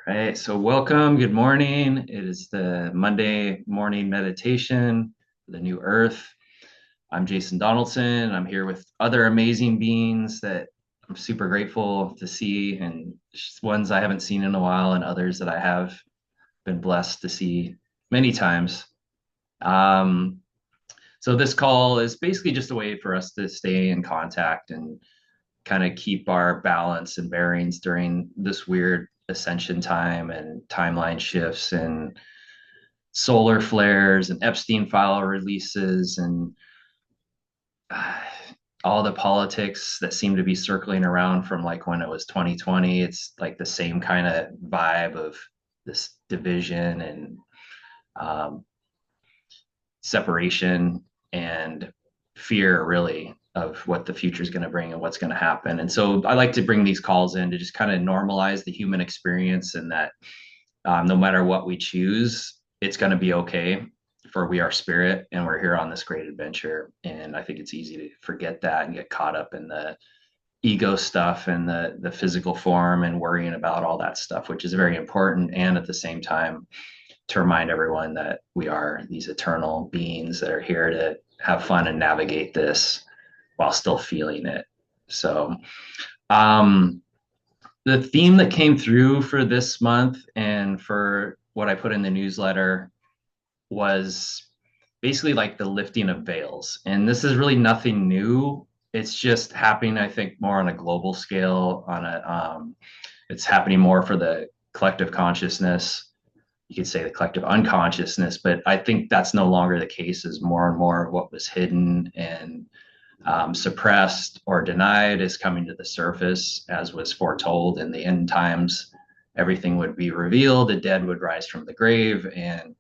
Right. So welcome. Good morning. It is the Monday morning meditation for the new earth. I'm Jason Donaldson. I'm here with other amazing beings that I'm super grateful to see, and ones I haven't seen in a while, and others that I have been blessed to see many times. Um, so this call is basically just a way for us to stay in contact and kind of keep our balance and bearings during this weird ascension time and timeline shifts and solar flares and Epstein file releases and uh, all the politics that seem to be circling around from like when it was 2020. It's like the same kind of vibe of this division and um, separation and fear, really, of what the future is going to bring and what's going to happen. And so I like to bring these calls in to just kind of normalize the human experience, and that no matter what we choose, it's going to be okay, for we are spirit and we're here on this great adventure. And I think it's easy to forget that and get caught up in the ego stuff and the physical form and worrying about all that stuff, which is very important. And at the same time, to remind everyone that we are these eternal beings that are here to have fun and navigate this while still feeling it. So, um, the theme that came through for this month and for what I put in the newsletter was basically like the lifting of veils. And this is really nothing new. It's just happening, I think, more on a global scale. It's happening more for the collective consciousness. You could say the collective unconsciousness, but I think that's no longer the case. As more and more of what was hidden and suppressed or denied is coming to the surface, as was foretold in the end times. Everything would be revealed, the dead would rise from the grave. And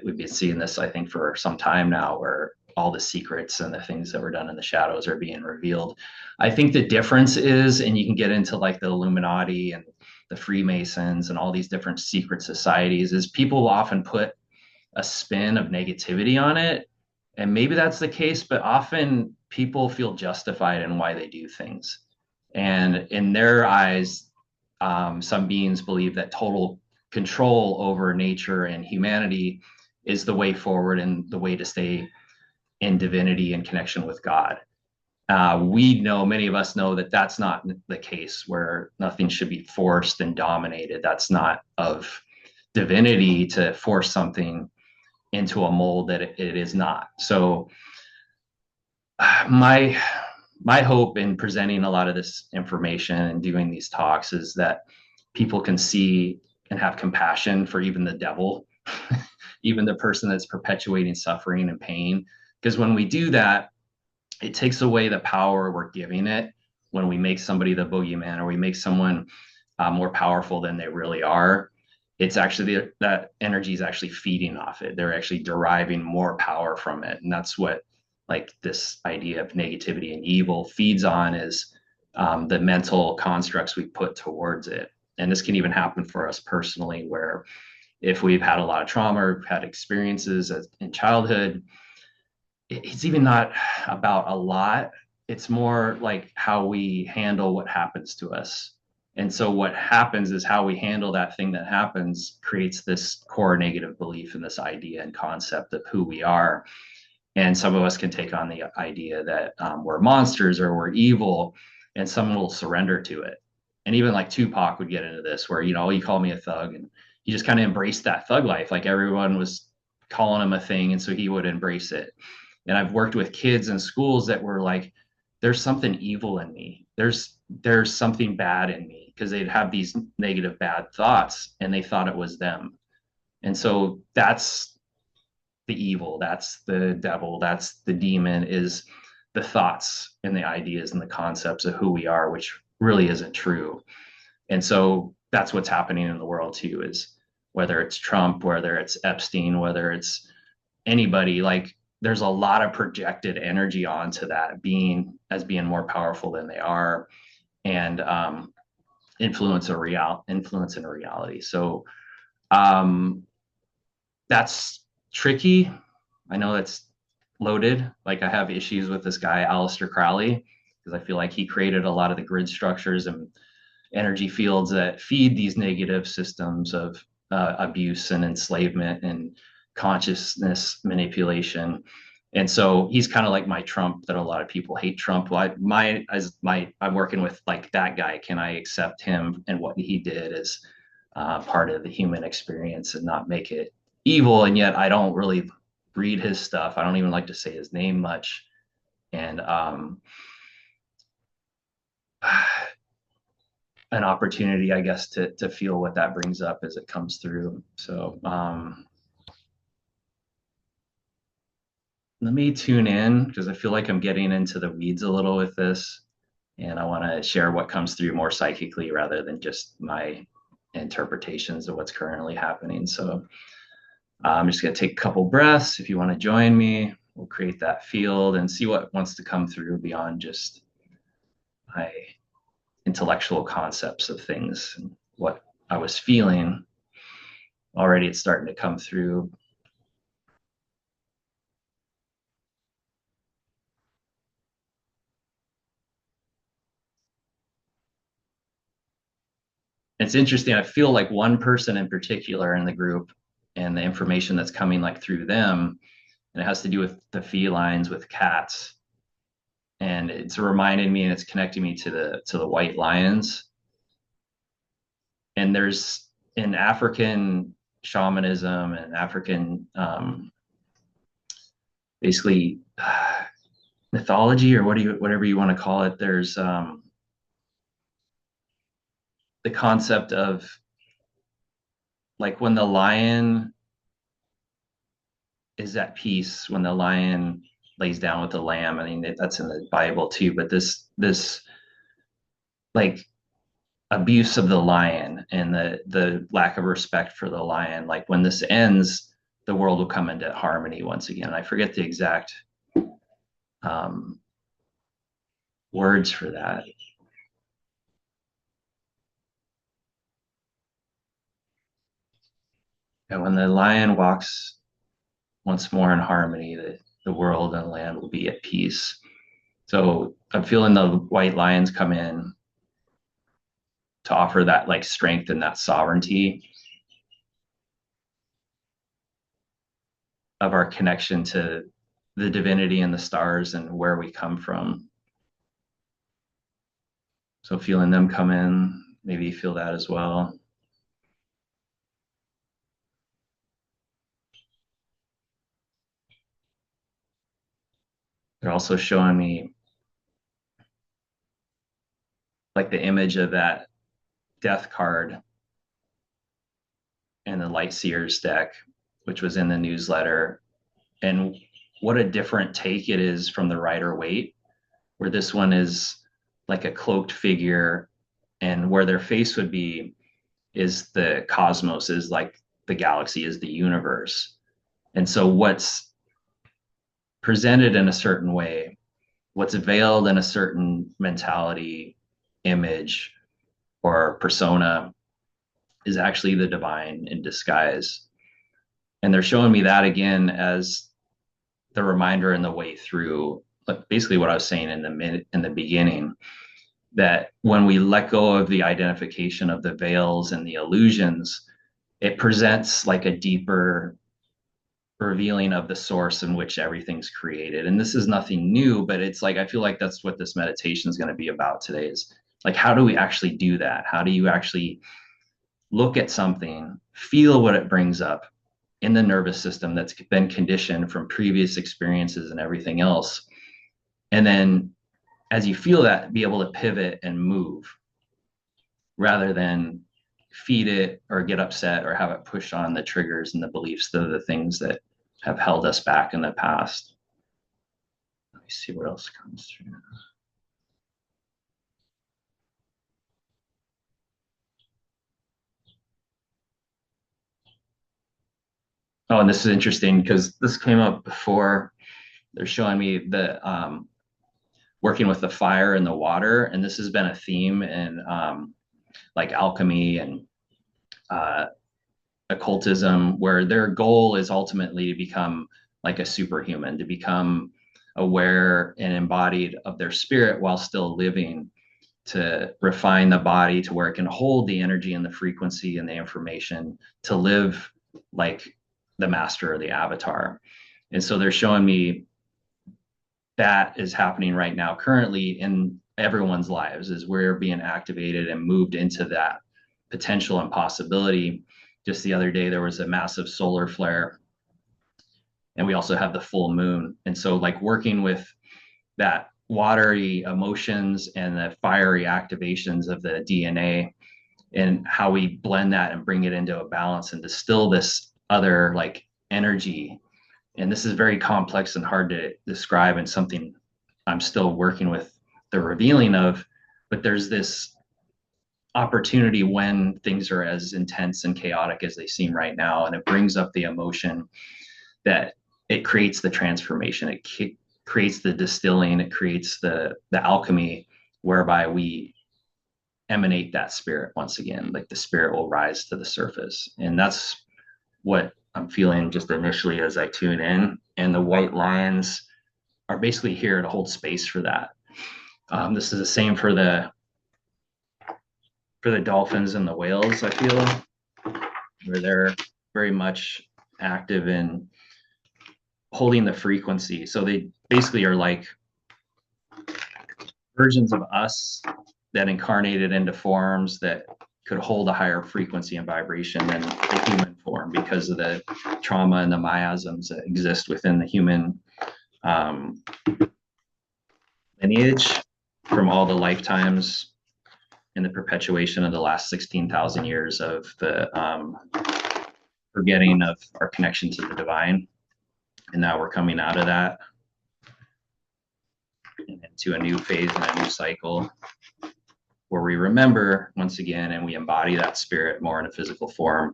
we've been seeing this, I think, for some time now, where all the secrets and the things that were done in the shadows are being revealed. I think the difference is, and you can get into like the Illuminati and the Freemasons and all these different secret societies, is people often put a spin of negativity on it. And maybe that's the case, but often people feel justified in why they do things. And in their eyes, some beings believe that total control over nature and humanity is the way forward and the way to stay in divinity and connection with God. We know, many of us know, that that's not the case, where nothing should be forced and dominated. That's not of divinity to force something into a mold that it is not. So my my hope in presenting a lot of this information and doing these talks is that people can see and have compassion for even the devil, even the person that's perpetuating suffering and pain. Because when we do that, it takes away the power we're giving it when we make somebody the boogeyman, or we make someone more powerful than they really are. It's actually that energy is actually feeding off it. They're actually deriving more power from it. And that's what, like, this idea of negativity and evil feeds on, is the mental constructs we put towards it. And this can even happen for us personally, where if we've had a lot of trauma or had experiences in childhood, it's even not about a lot. It's more like how we handle what happens to us. And so what happens is how we handle that thing that happens creates this core negative belief in this idea and concept of who we are. And some of us can take on the idea that we're monsters or we're evil, and some will surrender to it. And even like Tupac would get into this, where, you call me a thug, and he just kind of embraced that thug life. Like, everyone was calling him a thing, and so he would embrace it. And I've worked with kids in schools that were like, there's something evil in me. There's something bad in me, because they'd have these negative bad thoughts and they thought it was them. And so that's the evil, that's the devil, that's the demon, is the thoughts and the ideas and the concepts of who we are, which really isn't true. And so that's what's happening in the world too, is whether it's Trump, whether it's Epstein, whether it's anybody, like, there's a lot of projected energy onto that being as being more powerful than they are, and influence in reality. So um, that's tricky. I know that's loaded. Like, I have issues with this guy, Aleister Crowley, because I feel like he created a lot of the grid structures and energy fields that feed these negative systems of abuse and enslavement and consciousness manipulation. And so he's kind of like my Trump that a lot of people hate Trump. Well, I'm working with like that guy. Can I accept him and what he did as part of the human experience and not make it evil? And yet I don't really read his stuff. I don't even like to say his name much. And an opportunity, I guess, to feel what that brings up as it comes through. So let me tune in because I feel like I'm getting into the weeds a little with this, and I want to share what comes through more psychically rather than just my interpretations of what's currently happening. So I'm just going to take a couple breaths. If you want to join me, we'll create that field and see what wants to come through beyond just my intellectual concepts of things and what I was feeling. Already it's starting to come through. It's interesting. I feel like one person in particular in the group and the information that's coming like through them, and it has to do with the felines with cats. And it's reminding me and it's connecting me to the white lions. And there's in African shamanism and African basically mythology or whatever you want to call it, there's the concept of like when the lion is at peace, when the lion lays down with the lamb. I mean, that's in the Bible too, but this like abuse of the lion and the lack of respect for the lion, like when this ends, the world will come into harmony once again. I forget the exact um, words for that. And when the lion walks once more in harmony, the world and land will be at peace. So I'm feeling the white lions come in to offer that like strength and that sovereignty of our connection to the divinity and the stars and where we come from. So feeling them come in, maybe you feel that as well. They're also showing me like the image of that death card and the Light Seers deck, which was in the newsletter, and what a different take it is from the Rider Waite, where this one is like a cloaked figure, and where their face would be is the cosmos, is like the galaxy, is the universe. And so what's presented in a certain way, what's veiled in a certain mentality, image, or persona is actually the divine in disguise. And they're showing me that again as the reminder in the way through, like basically what I was saying in the beginning, that when we let go of the identification of the veils and the illusions, it presents like a deeper revealing of the source in which everything's created. And this is nothing new, but it's like I feel like that's what this meditation is going to be about today, is like how do we actually do that? How do you actually look at something, feel what it brings up in the nervous system that's been conditioned from previous experiences and everything else, and then as you feel that, be able to pivot and move rather than feed it or get upset or have it push on the triggers and the beliefs that are the things that have held us back in the past. Let me see what else comes through. Oh, and this is interesting because this came up before. They're showing me the working with the fire and the water, and this has been a theme in like alchemy and uh, occultism, where their goal is ultimately to become like a superhuman, to become aware and embodied of their spirit while still living to refine the body to where it can hold the energy and the frequency and the information to live like the master or the avatar. And so they're showing me that is happening right now currently in everyone's lives, is we're being activated and moved into that potential and possibility. Just the other day there was a massive solar flare, and we also have the full moon. And so like working with that watery emotions and the fiery activations of the DNA, and how we blend that and bring it into a balance and distill this other like energy. And this is very complex and hard to describe, and something I'm still working with the revealing of. But there's this opportunity when things are as intense and chaotic as they seem right now, and it brings up the emotion, that it creates the transformation. It creates the distilling. It creates the alchemy, whereby we emanate that spirit once again. Like the spirit will rise to the surface, and that's what I'm feeling just initially as I tune in. And the white lions are basically here to hold space for that. This is the same for the dolphins and the whales, I feel, where they're very much active in holding the frequency. So they basically are like versions of us that incarnated into forms that could hold a higher frequency and vibration than the human form, because of the trauma and the miasms that exist within the human lineage from all the lifetimes and the perpetuation of the last 16,000 years of the forgetting of our connection to the divine. And now we're coming out of that and into a new phase and a new cycle where we remember once again, and we embody that spirit more in a physical form.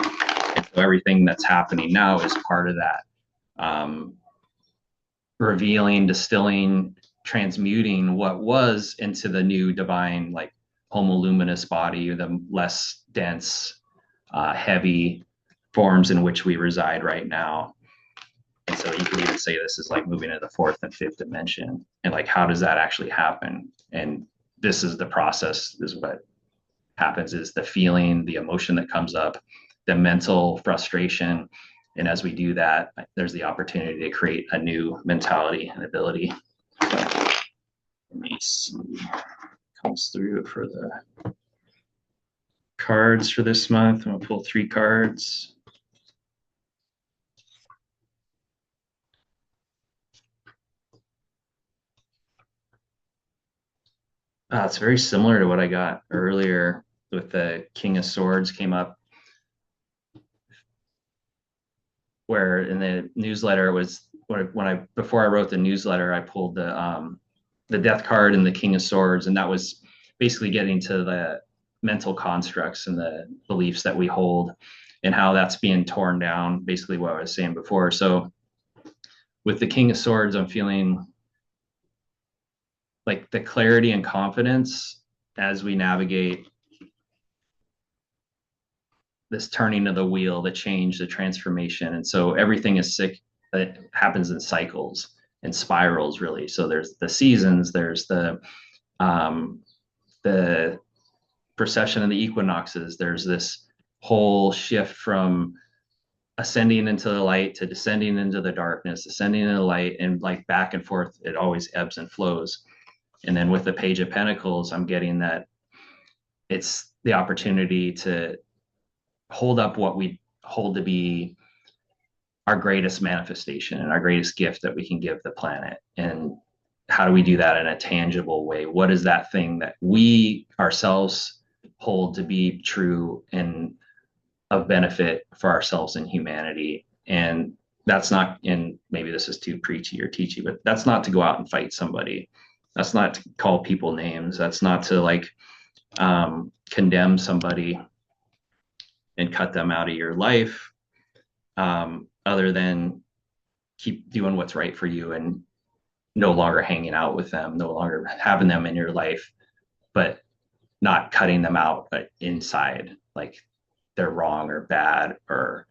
And so everything that's happening now is part of that, revealing, distilling, transmuting what was into the new divine, like homoluminous body, or the less dense, heavy forms in which we reside right now. And so you can even say this is like moving into the fourth and fifth dimension. And like, how does that actually happen? And this is the process, is what happens, is the feeling, the emotion that comes up, the mental frustration. And as we do that, there's the opportunity to create a new mentality and ability. So let me see, comes through for the cards for this month. I'm gonna pull 3 cards. It's very similar to what I got earlier with the King of Swords came up, where in the newsletter was when I before I wrote the newsletter, I pulled the Death card and the King of Swords, and that was basically getting to the mental constructs and the beliefs that we hold, and how that's being torn down. Basically, what I was saying before. So with the King of Swords, I'm feeling like the clarity and confidence as we navigate this turning of the wheel, the change, the transformation. And so everything is sick. It happens in cycles and spirals, really. So there's the seasons, there's the precession of the equinoxes. There's this whole shift from ascending into the light to descending into the darkness, ascending into the light, and like back and forth. It always ebbs and flows. And then with the Page of Pentacles, I'm getting that it's the opportunity to hold up what we hold to be our greatest manifestation and our greatest gift that we can give the planet. And how do we do that in a tangible way? What is that thing that we ourselves hold to be true and of benefit for ourselves and humanity? And that's not, and maybe this is too preachy or teachy, but that's not to go out and fight somebody. That's not to call people names. That's not to like condemn somebody and cut them out of your life, other than keep doing what's right for you and no longer hanging out with them, no longer having them in your life, but not cutting them out inside, like they're wrong or bad or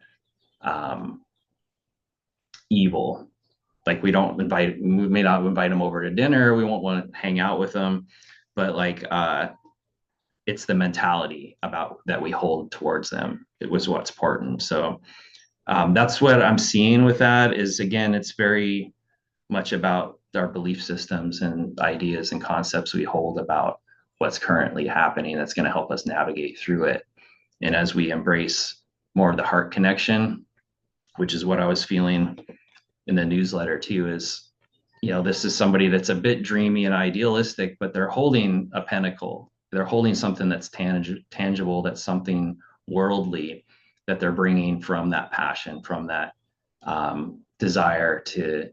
evil. Like we may not invite them over to dinner. We won't want to hang out with them, but like it's the mentality about that we hold towards them. It was what's important. So that's what I'm seeing with that is, again, it's very much about our belief systems and ideas and concepts we hold about what's currently happening that's going to help us navigate through it. And as we embrace more of the heart connection, which is what I was feeling in the newsletter too, is, this is somebody that's a bit dreamy and idealistic, but they're holding a pinnacle. They're holding something that's tangible, that's something worldly that they're bringing from that passion, from that desire to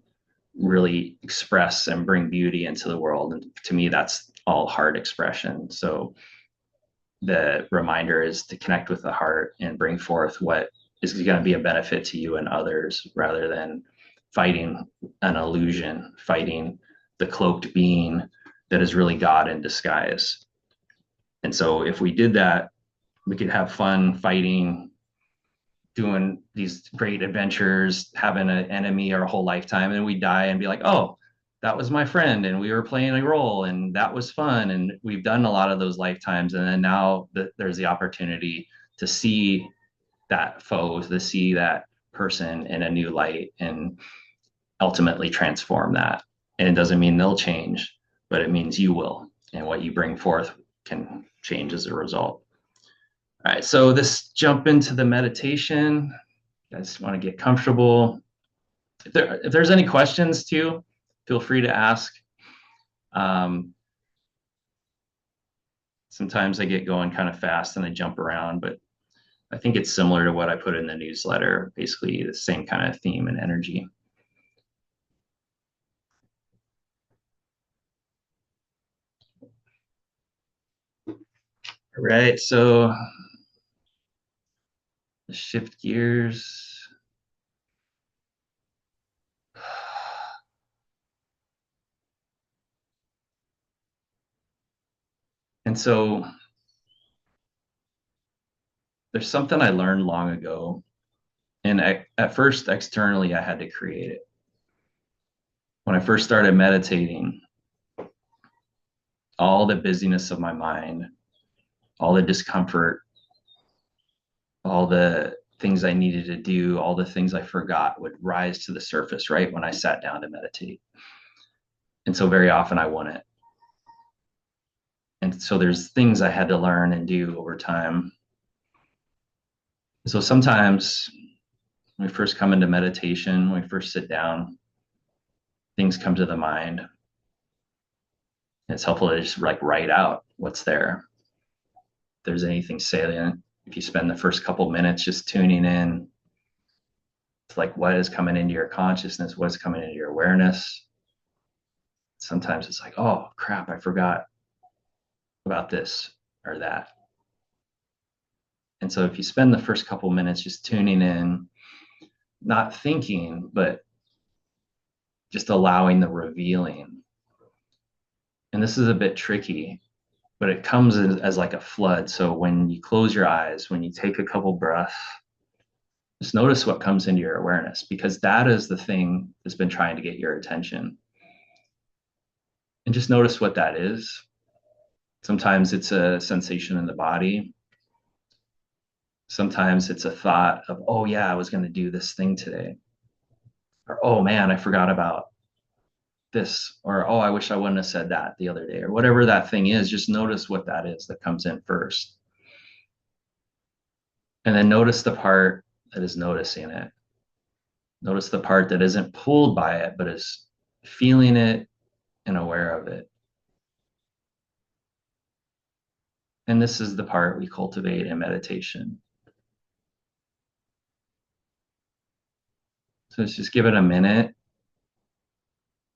really express and bring beauty into the world. And to me, that's all heart expression. So the reminder is to connect with the heart and bring forth what is going to be a benefit to you and others, rather than fighting an illusion, fighting the cloaked being that is really God in disguise. And so if we did that, we could have fun fighting, doing these great adventures, having an enemy our whole lifetime, and we die and be like, oh, that was my friend, and we were playing a role, and that was fun, and we've done a lot of those lifetimes, and then now there's the opportunity to see that foe, to see that person in a new light, and ultimately transform that. And it doesn't mean they'll change, but it means you will, and what you bring forth can change as a result. All right, so this jump into the meditation. You guys want to get comfortable. If there's any questions too, feel free to ask. Sometimes I get going kind of fast and I jump around, but I think it's similar to what I put in the newsletter, basically the same kind of theme and energy. All right, so shift gears. And so there's something I learned long ago. And at first, externally, I had to create it. When I first started meditating, all the busyness of my mind, all the discomfort, all the things I needed to do, all the things I forgot would rise to the surface right when I sat down to meditate. And so very often I wouldn't. And so there's things I had to learn and do over time. So sometimes when we first come into meditation, when we first sit down, things come to the mind. It's helpful to just like write out what's there. If there's anything salient, if you spend the first couple minutes just tuning in to like what is coming into your consciousness, what's coming into your awareness. Sometimes it's like, oh crap, I forgot about this or that. And so if you spend the first couple minutes just tuning in, not thinking, but just allowing the revealing. And this is a bit tricky, but it comes as like a flood. So when you close your eyes, when you take a couple breaths, just notice what comes into your awareness, because that is the thing that's been trying to get your attention. And just notice what that is. Sometimes it's a sensation in the body. Sometimes it's a thought of, oh yeah, I was going to do this thing today. Or, oh man, I forgot about this. Or, oh, I wish I wouldn't have said that the other day. Or whatever that thing is, just notice what that is that comes in first. And then notice the part that is noticing it. Notice the part that isn't pulled by it, but is feeling it and aware of it. And this is the part we cultivate in meditation. So let's just give it a minute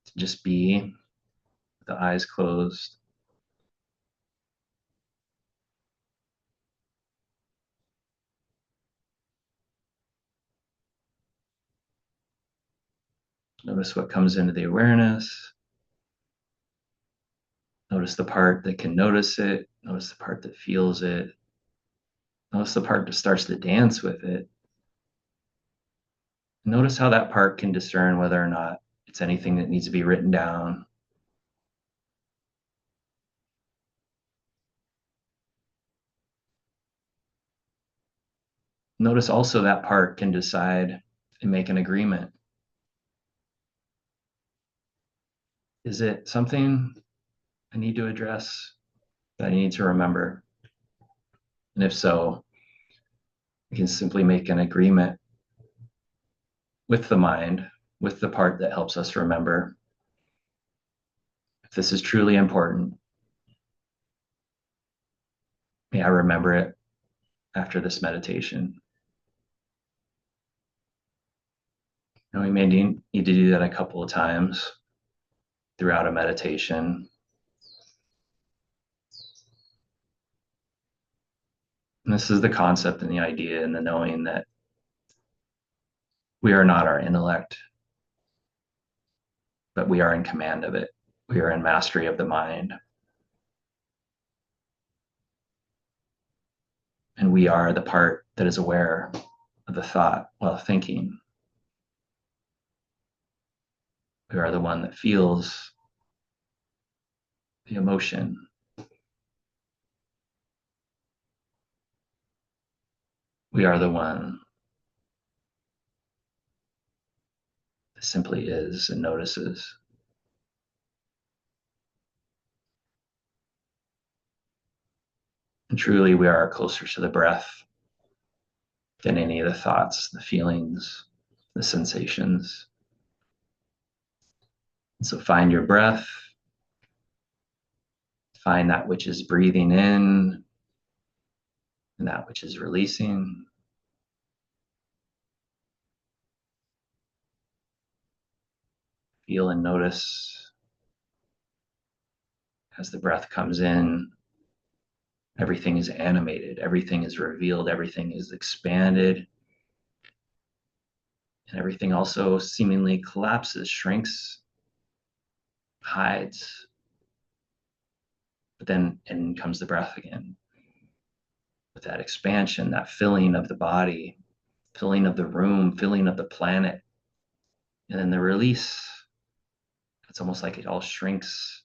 to just be with the eyes closed. Notice what comes into the awareness. Notice the part that can notice it. Notice the part that feels it. Notice the part that starts to dance with it. Notice how that part can discern whether or not it's anything that needs to be written down. Notice also that part can decide and make an agreement. Is it something I need to address that I need to remember? And if so, we can simply make an agreement with the mind, with the part that helps us remember. If this is truly important, may I remember it after this meditation. And we may need to do that a couple of times throughout a meditation. And this is the concept and the idea and the knowing that we are not our intellect, but we are in command of it. We are in mastery of the mind. And we are the part that is aware of the thought while thinking. We are the one that feels the emotion. We are the one that simply is and notices. And truly, we are closer to the breath than any of the thoughts, the feelings, the sensations. And so find your breath, find that which is breathing in and that which is releasing. Feel and notice as the breath comes in, everything is animated, everything is revealed, everything is expanded, and everything also seemingly collapses, shrinks, hides. But then in comes the breath again with that expansion, that filling of the body, filling of the room, filling of the planet. And then the release, it's almost like it all shrinks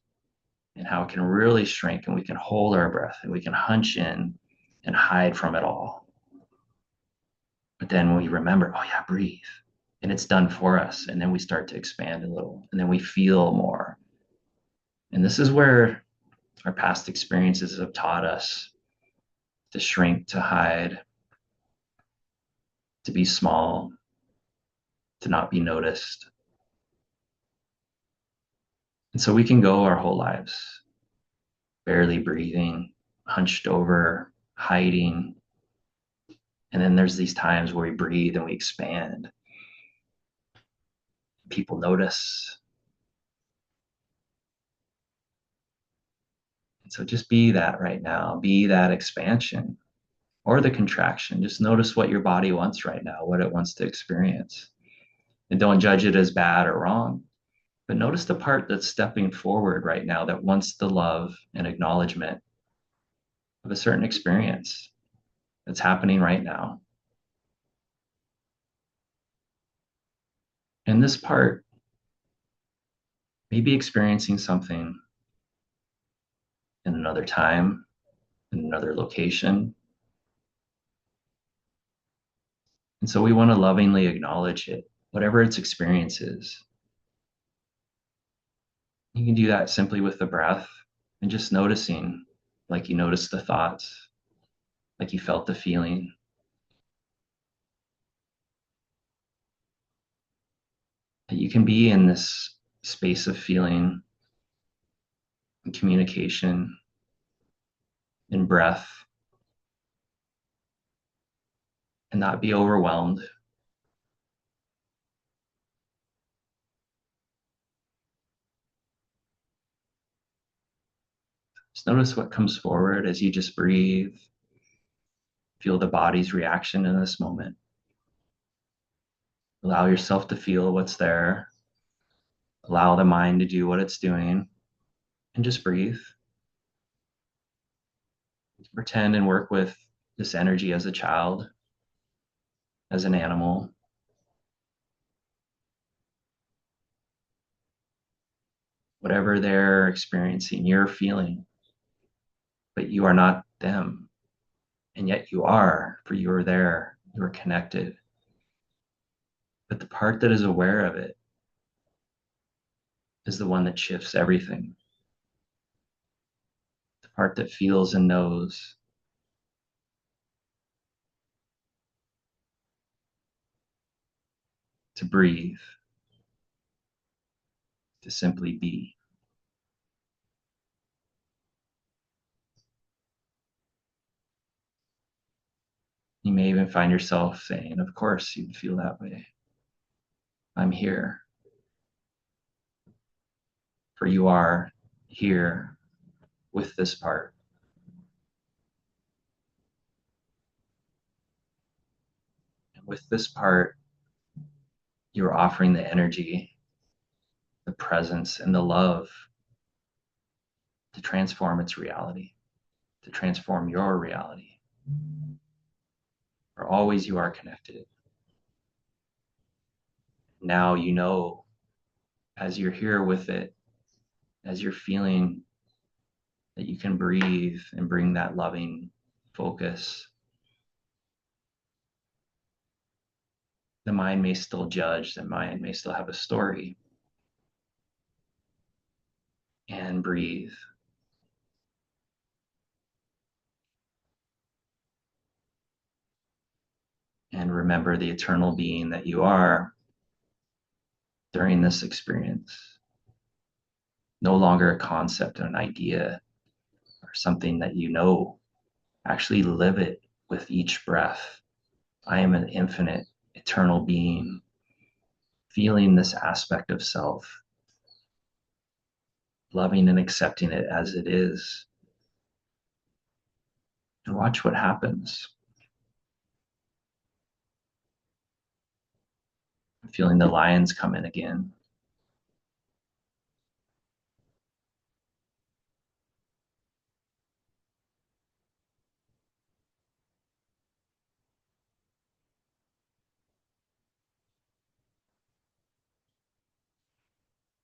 and how it can really shrink and we can hold our breath and we can hunch in and hide from it all. But then we remember, oh yeah, breathe. And it's done for us. And then we start to expand a little and then we feel more. And this is where our past experiences have taught us to shrink, to hide, to be small, to not be noticed. And so we can go our whole lives barely breathing, hunched over, hiding. And then there's these times where we breathe and we expand. People notice. And so just be that right now, be that expansion or the contraction. Just notice what your body wants right now, what it wants to experience. And don't judge it as bad or wrong, but notice the part that's stepping forward right now that wants the love and acknowledgement of a certain experience that's happening right now. And this part may be experiencing something in another time, in another location. And so we want to lovingly acknowledge it, whatever its experience is. You can do that simply with the breath and just noticing, like you noticed the thoughts, like you felt the feeling. That you can be in this space of feeling and communication and breath and not be overwhelmed. Just notice what comes forward as you just breathe. Feel the body's reaction in this moment. Allow yourself to feel what's there. Allow the mind to do what it's doing and just breathe. Pretend and work with this energy as a child, as an animal. Whatever they're experiencing, you're feeling, but you are not them. And yet you are, for you are there. You are connected. But the part that is aware of it is the one that shifts everything. The part that feels and knows to breathe, to simply be. You may even find yourself saying, of course, you'd feel that way. I'm here. For you are here with this part. And with this part, you're offering the energy, the presence, and the love to transform its reality, to transform your reality. For always you are connected. Now you know, as you're here with it, as you're feeling that you can breathe and bring that loving focus. The mind may still judge, the mind may still have a story. And breathe. And remember the eternal being that you are during this experience. No longer a concept, an idea, or something that you know. Actually live it with each breath. I am an infinite, eternal being, feeling this aspect of self, loving and accepting it as it is. And watch what happens. Feeling the lions come in again.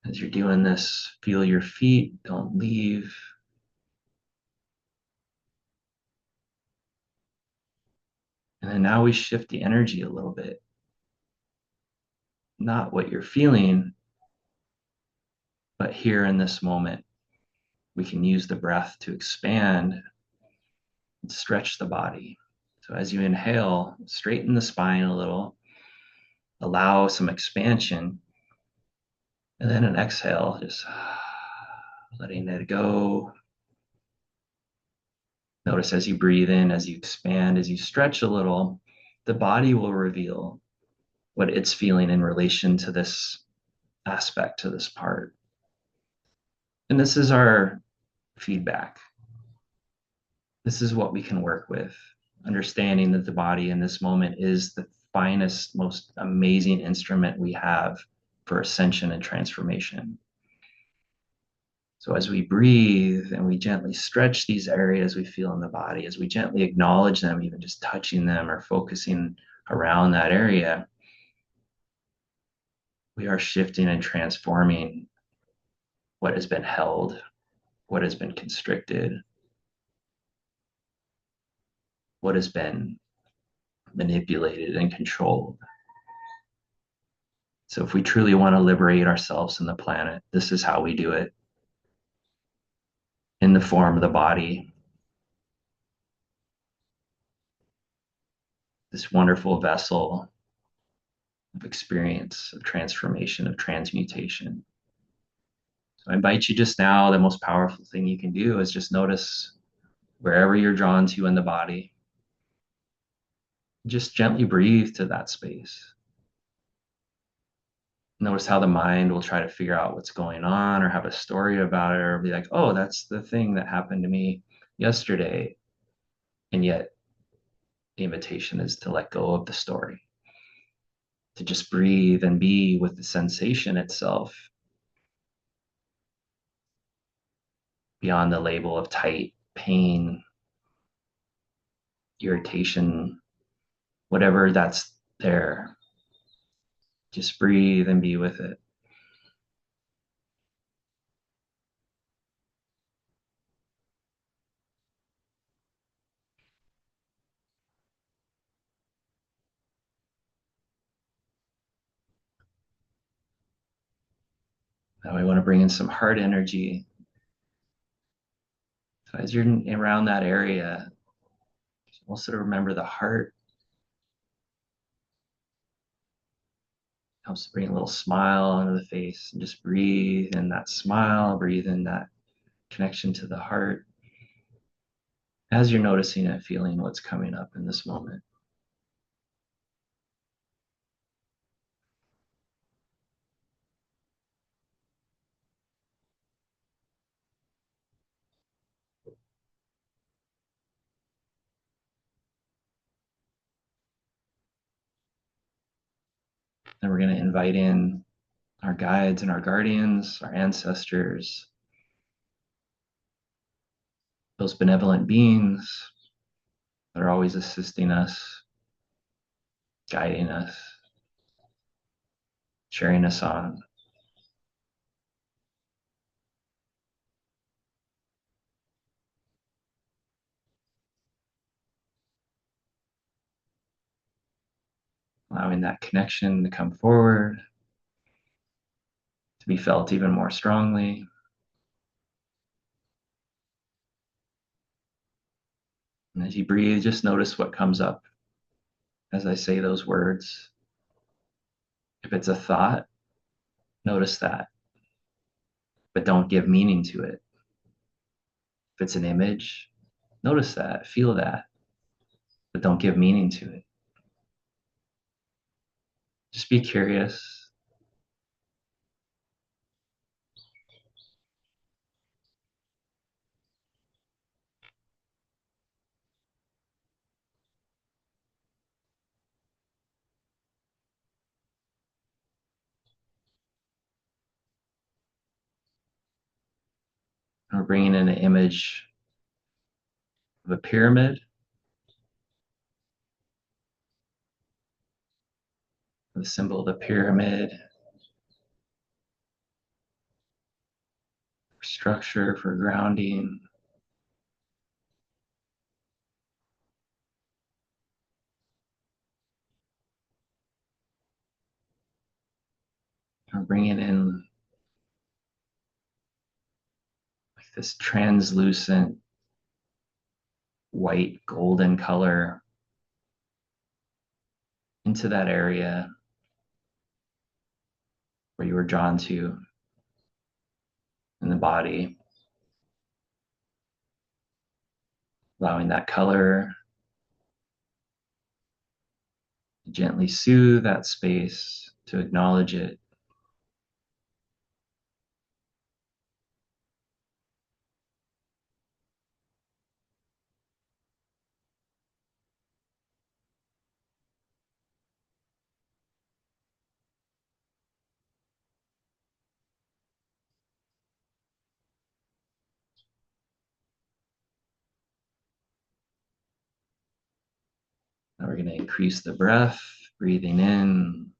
As you're doing this, feel your feet, don't leave. And then now we shift the energy a little bit. Not what you're feeling, but here in this moment, we can use the breath to expand and stretch the body. So as you inhale, straighten the spine a little, allow some expansion, and then an exhale, just letting it go. Notice as you breathe in, as you expand, as you stretch a little, the body will reveal what it's feeling in relation to this aspect, to this part. And this is our feedback. This is what we can work with, understanding that the body in this moment is the finest, most amazing instrument we have for ascension and transformation. So as we breathe and we gently stretch these areas we feel in the body, as we gently acknowledge them, even just touching them or focusing around that area, we are shifting and transforming what has been held, what has been constricted, what has been manipulated and controlled. So if we truly want to liberate ourselves and the planet, this is how we do it in the form of the body, this wonderful vessel of experience, of transformation, of transmutation. So I invite you just now, the most powerful thing you can do is just notice wherever you're drawn to in the body. Just gently breathe to that space. Notice how the mind will try to figure out what's going on or have a story about it or be like, oh, that's the thing that happened to me yesterday. And yet the invitation is to let go of the story, to just breathe and be with the sensation itself beyond the label of tight, pain, irritation, whatever that's there. Just breathe and be with it. Now we want to bring in some heart energy. So as you're around that area, also to remember the heart helps to bring a little smile onto the face, and just breathe in that smile, breathe in that connection to the heart as you're noticing and feeling what's coming up in this moment. And we're going to invite in our guides and our guardians, our ancestors, those benevolent beings that are always assisting us, guiding us, cheering us on. Allowing that connection to come forward, to be felt even more strongly. And as you breathe, just notice what comes up as I say those words. If it's a thought, notice that, but don't give meaning to it. If it's an image, notice that, feel that, but don't give meaning to it. Just be curious. We're bringing in an image of a pyramid, the symbol of the pyramid, for structure, for grounding. We're bringing in like this translucent white golden color into that area where you were drawn to in the body, allowing that color to gently soothe that space, to acknowledge it. Now we're going to increase the breath, breathing in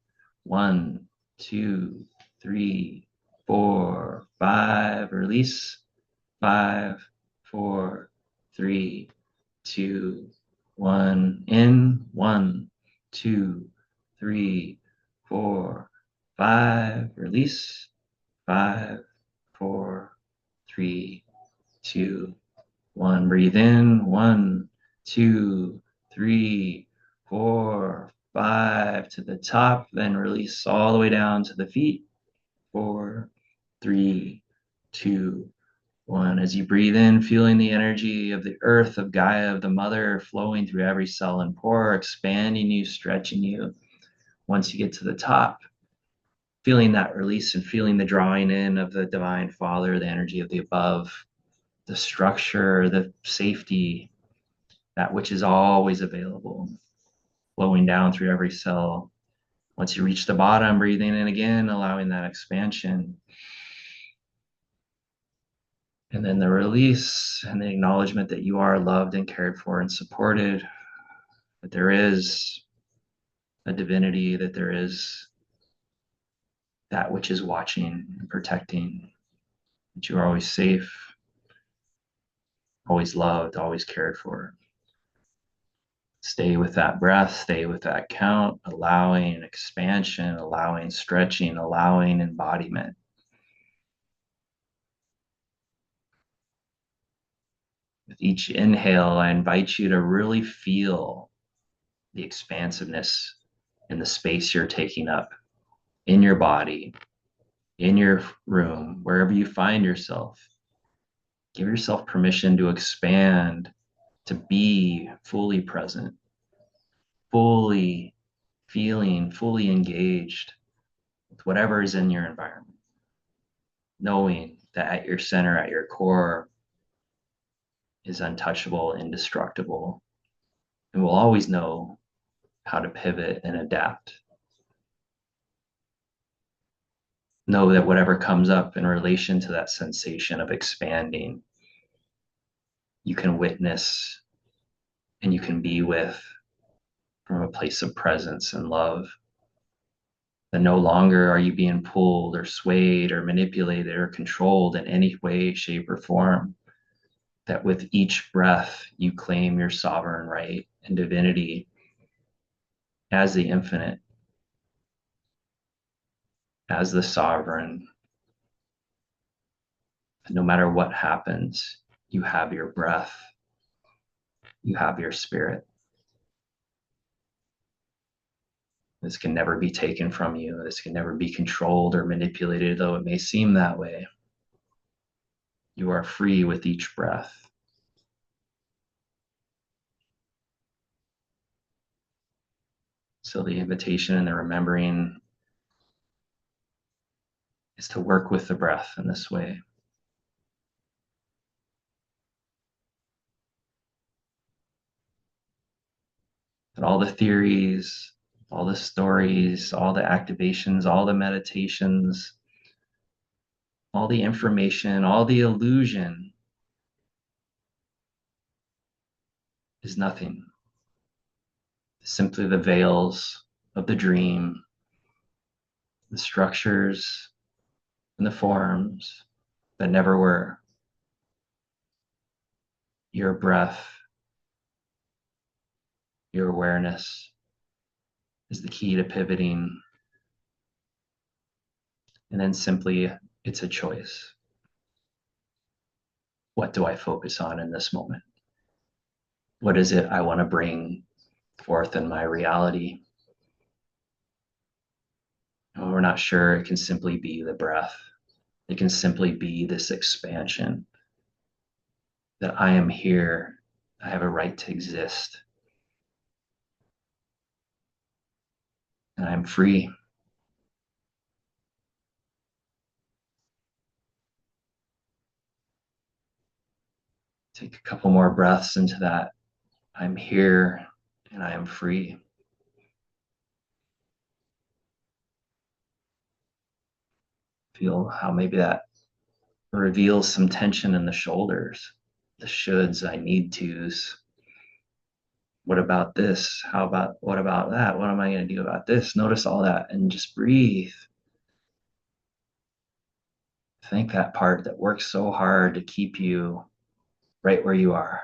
1, 2, 3, 4, 5, release 5, 4, 3, 2, 1, in 1, 2, 3, 4, 5, release 5, 4, 3, 2, 1. Breathe in 1, 2, 3, 4, 5 to the top, then release all the way down to the feet. 4, 3, 2, 1. As you breathe in, feeling the energy of the earth, of Gaia, of the mother flowing through every cell and pore, expanding you, stretching you. Once you get to the top, feeling that release and feeling the drawing in of the divine father, the energy of the above, the structure, the safety, that which is always available, flowing down through every cell. Once you reach the bottom, breathing in again, allowing that expansion. And then the release and the acknowledgement that you are loved and cared for and supported, that there is a divinity, that there is that which is watching and protecting, that you are always safe, always loved, always cared for. Stay with that breath, stay with that count, allowing expansion, allowing stretching, allowing embodiment. With each inhale, I invite you to really feel the expansiveness in the space you're taking up in your body, in your room, wherever you find yourself. Give yourself permission to expand, to be fully present, fully feeling, fully engaged with whatever is in your environment, knowing that at your center, at your core, is untouchable, indestructible, and will always know how to pivot and adapt. Know that whatever comes up in relation to that sensation of expanding, you can witness and you can be with from a place of presence and love. That no longer are you being pulled or swayed or manipulated or controlled in any way, shape, or form. That with each breath, you claim your sovereign right and divinity as the infinite, as the sovereign. No matter what happens, you have your breath, you have your spirit. This can never be taken from you. This can never be controlled or manipulated, though it may seem that way. You are free with each breath. So the invitation and the remembering is to work with the breath in this way. And all the theories, all the stories, all the activations, all the meditations, all the information, all the illusion is nothing. Simply the veils of the dream, the structures and the forms that never were. Your breath, your awareness is the key to pivoting. And then simply, it's a choice. What do I focus on in this moment? What is it I want to bring forth in my reality? And we're not sure, it can simply be the breath. It can simply be this expansion that I am here. I have a right to exist. And I'm free. Take a couple more breaths into that. I'm here and I am free. Feel how maybe that reveals some tension in the shoulders, the shoulds, I need tos. What about this? What about that? What am I going to do about this? Notice all that and just breathe. Think that part that works so hard to keep you right where you are.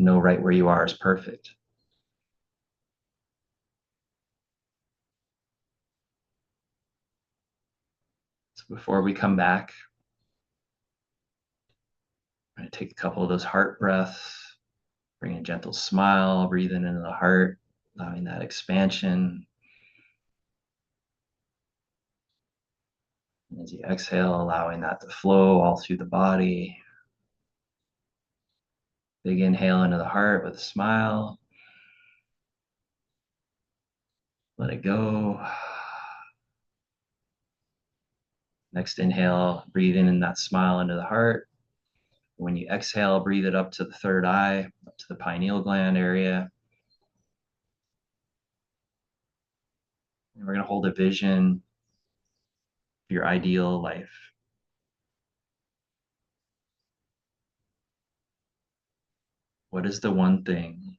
Know right where you are is perfect. So before we come back, I'm going to take a couple of those heart breaths, bring a gentle smile, breathing into the heart, allowing that expansion. And as you exhale, allowing that to flow all through the body. Big inhale into the heart with a smile. Let it go. Next inhale, breathe in that smile into the heart. When you exhale, breathe it up to the third eye, up to the pineal gland area. And we're going to hold a vision of your ideal life. What is the one thing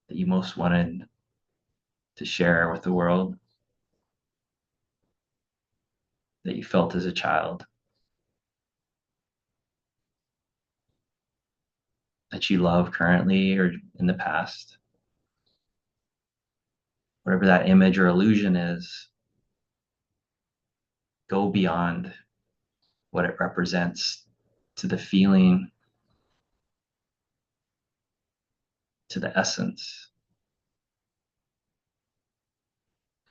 that you most wanted to share with the world that you felt as a child, that you love currently or in the past? whatever that image or illusion is, go beyond what it represents to the feeling, to the essence.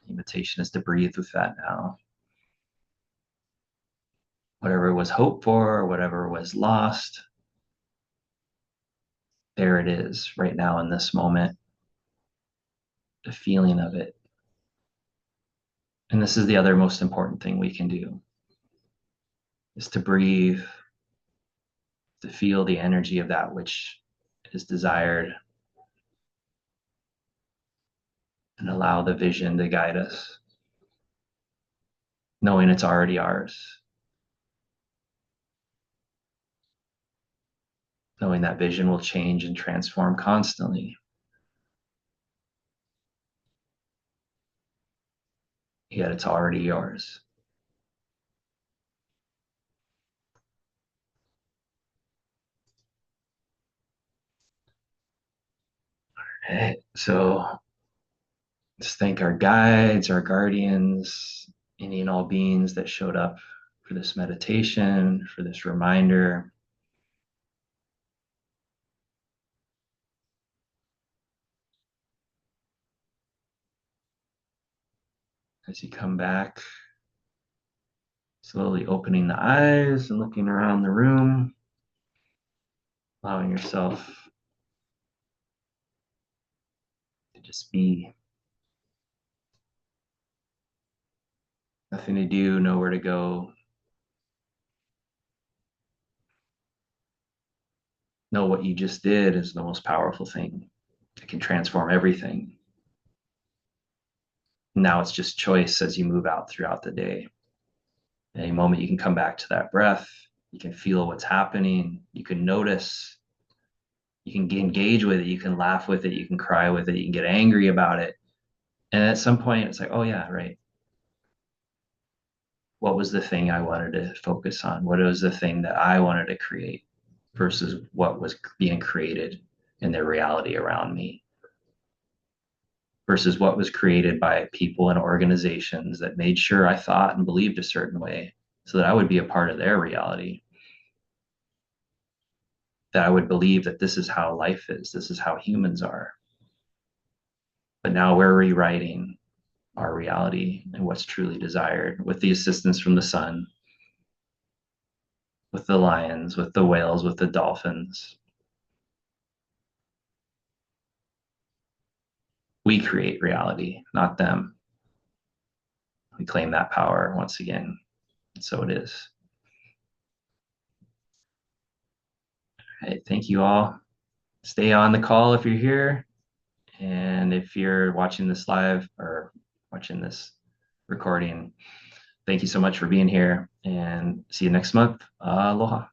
The invitation is to breathe with that now. Whatever was hoped for, whatever was lost, there it is right now in this moment, the feeling of it. And this is the other most important thing we can do, is to breathe, to feel the energy of that which is desired, and allow the vision to guide us, knowing it's already ours, knowing that vision will change and transform constantly. Yet it's already yours. Okay, so just thank our guides, our guardians, any and all beings that showed up for this meditation, for this reminder. As you come back, slowly opening the eyes and looking around the room, allowing yourself to just be. Nothing to do, nowhere to go. Know what you just did is the most powerful thing. It can transform everything. Now it's just choice as you move out throughout the day. At any moment, you can come back to that breath. You can feel what's happening. You can notice. You can engage with it. You can laugh with it. You can cry with it. You can get angry about it. And at some point, it's like, oh, yeah, right. What was the thing I wanted to focus on? What was the thing that I wanted to create versus what was being created in the reality around me? Versus what was created by people and organizations that made sure I thought and believed a certain way so that I would be a part of their reality, that I would believe that this is how life is, this is how humans are. But now we're rewriting our reality and what's truly desired with the assistance from the sun, with the lions, with the whales, with the dolphins. We create reality, not them. We claim that power once again. And so it is. All right, thank you all. Stay on the call if you're here. And if you're watching this live or watching this recording, thank you so much for being here and see you next month. Aloha.